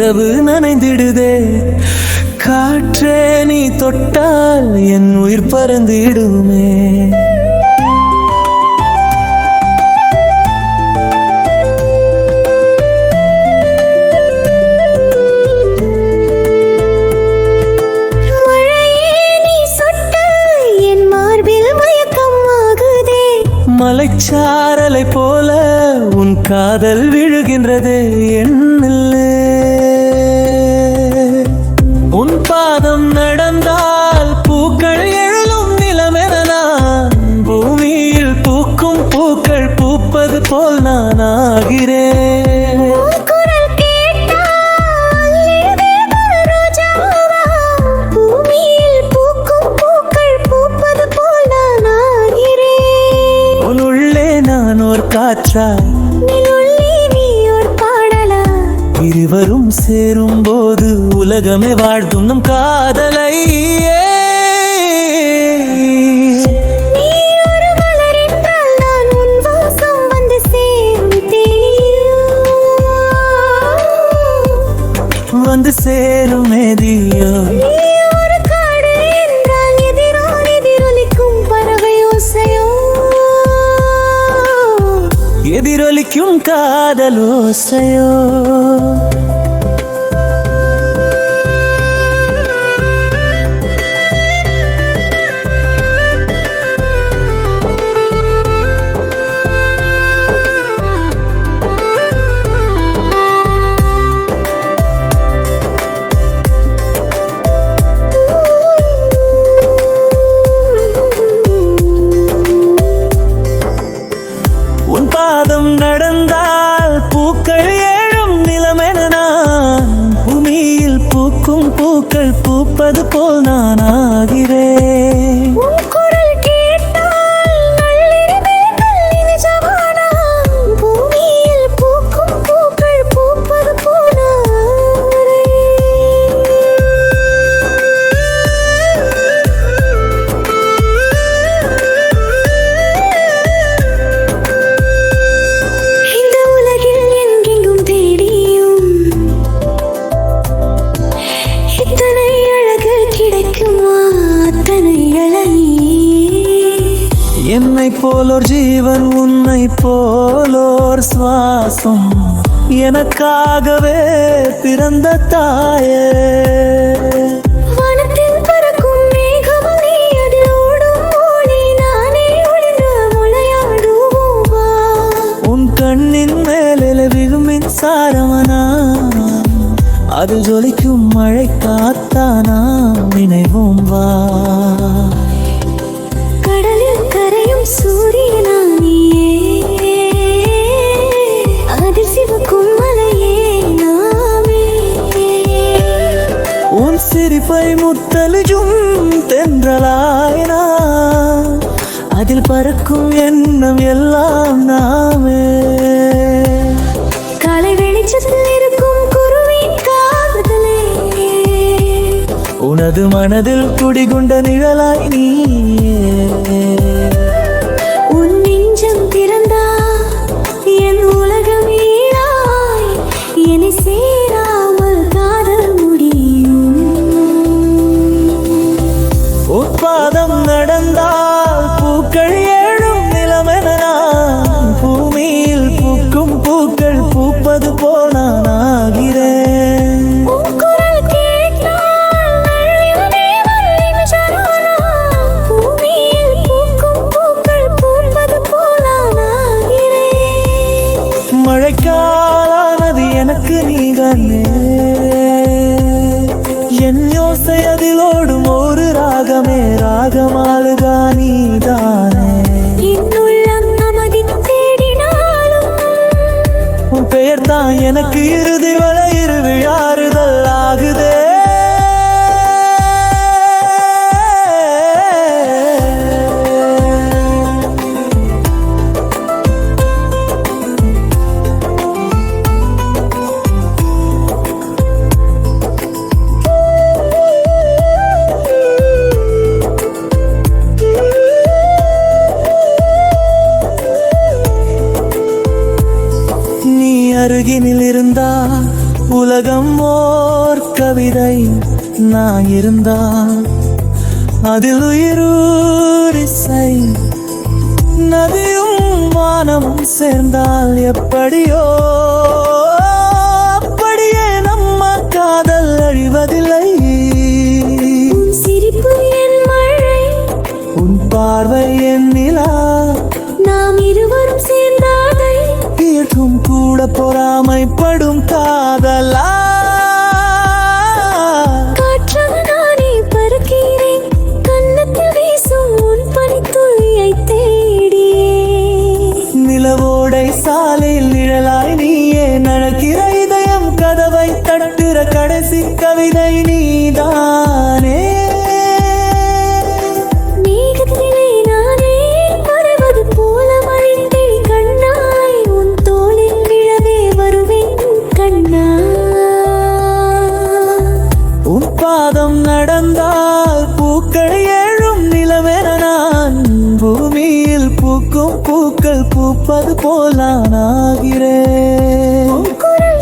இரவு நனைந்திடுதே. காற்றே நீ தொட்டால் என் உயிர் பறந்திடுமே. மலைச்சாரலை போல உன் காதல் விழுகின்றது என்னில்லே. உன் பாதம் நடந்தால் பூக்கள் எழும் நிலமென நான் பூமியில் பூக்கும் பூக்கள் பூப்பது போல் நான் ஆகிறேன். காற்றாய் இருவரும் சேரும் போது உலகமே வாழ்த்தும் நம் காதலை. வந்து சேரும் மேதியோ எதிரொலிக்கும் காதலோசையோ. பாதம் நடந்தால் பூக்கள் ஏழும் நிலமென நான் பூமியில் பூக்கும் பூக்கள் பூப்பது போல் நான் ஆகிறேன். என்னை போலோர் ஜீவன் உன்னை போலோர் சுவாசம் எனக்காகவே பிறந்த தாயே. வானத்தில் பறக்கும் மேகம் நீ அதில் ஓடும் ஒளி நானே ஒளிந்து முளையாடுவோம். உன் கண்ணின் மேலே விழும் மின்சாரமனா அது ஜொலிக்கும் மழை காத்தானா நினைவோம் வா. சூரியனானியே அதில் சிவக்கும் மலையே நாமே. உன் சிரிப்பை முத்தலுஜும் தென்றலாயினா அதில் பறக்கும் எண்ணம் எல்லாம் நாமே. காலை வெளிச்சத்தில் இருக்கும் குருவின் காதலே உனது மனதில் குடிகொண்ட நிழலாய் நீ. உன் நெஞ்சம் திறந்தா என் உலகம் ஈடாய் என்னை சேராமல் காதல் முடியும். உன் பாதம் நடந்தால் பூக்கள் ஏழும் நிலமென நான் பூமியில் பூக்கும் பூக்கள் பூப்பது போல் நான் ஆகிறேன். மழைக்காலானது எனக்கு நீதானே. என் யோசை அதிலோடும் ஒரு ராகமே ராகமாளுகா நீதானே. உன் பெயர் தான் எனக்கு இறுதி வரை இருவிழாறுதல் ஆகுதே. அருகினில் இருந்தா உலகம் ஓர் கவிதை, நான் இருந்தால் அதில் உயிரூரிசை. நதியும் வானமும் சேர்ந்தால் எப்படியோ அப்படியே நம்ம காதல் அழிவதில்லை. உன் சிரிப்பு என் மழை, உன் பார்வை என் நிலா, நாம் இருவரும் சேர்ந்தாதை தீர்க்கும் கூட பொறாமைப்படும் காதலா. காற்றாக நானே பறக்கிறேன், கன்னத்தில் வீசும் உன் பனித்துளியை தேடியே. நிலவோடை சாலையில் நிழலாய் நீயே நடக்கிற இதயம் கதவை தட்டுற கடைசி கவிதை நீதானே. மேகத்திலே நானே பறவது போல மறைந்தேன் கண்ணாய், உன் தோளில் விழவே வருவேன் கண்ணா. உன் பாதம் நடந்தால் பூக்கள் ஏழும் நிலவென நான் பூமியில் பூக்கும் பூக்கள் பூப்பது போல் நான் ஆகிறேன். உன் குரல்